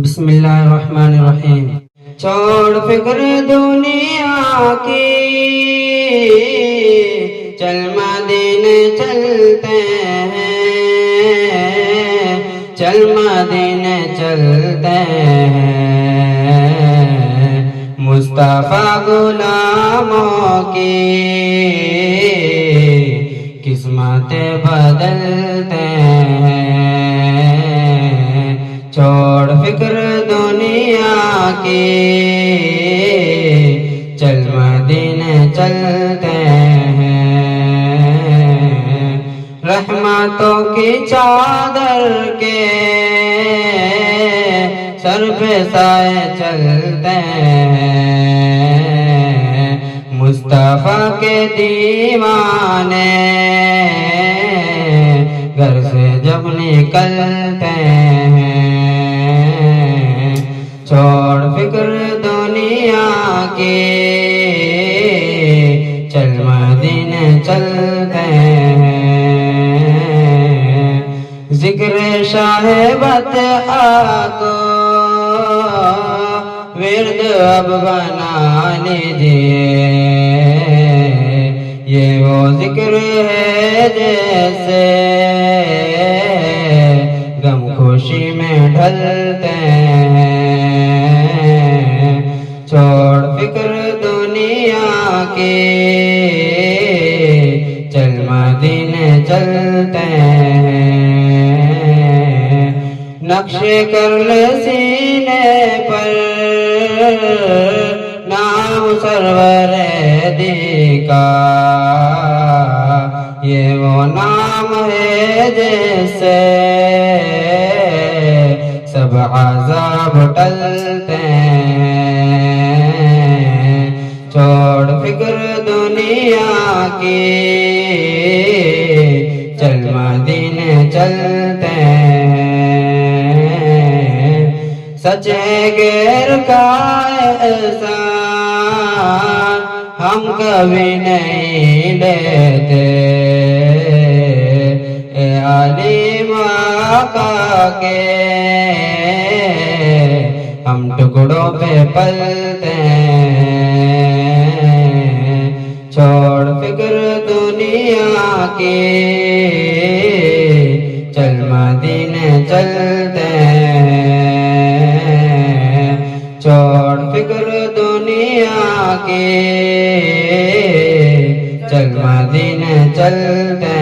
بسم اللہ الرحمن الرحیم۔ چھوڑ فکر دنیا کی، چل مدینے چلتے ہیں، چل مدینے چلتے ہیں، مصطفیٰ غلاموں کی قسمتیں بدلتے ہیں۔ چھوڑ فکر دنیا کی، چل مدینے چلتے ہیں، رحمتوں کی چادر کے سر پہ سائے چلتے ہیں، مصطفیٰ کے دیوانے گھر سے جب نکلتے ہیں۔ چھوڑ فکر دنیا کی، چل مدینے چلتے ہیں، ذکر شاہ بطحاء کو ورد اب بنا لیجئے، یہ وہ ذکر ہے جیسے غم خوشی میں ڈھلتے ہیں۔ چھوڑ فکر دنیا کی، چل مدینے چلتے ہیں، نقشے کر لے سینے پر نام سرور دی کا، یہ وہ نام ہے جیسے سب عذاب ٹلتے ہیں۔ چھوڑ فکر دنیا کی، چل مدینے چلتے ہیں، سچ ہے غیر کا احسان ہم کبھی نہیں لیتے، اے علیم آقا کے ہم ٹکڑوں پہ پلتے ہیں۔ چھوڑ فکر دنیا کی، چل مدینے چلتے ہیں، چھوڑ فکر دنیا کی، چل مدینے چلتے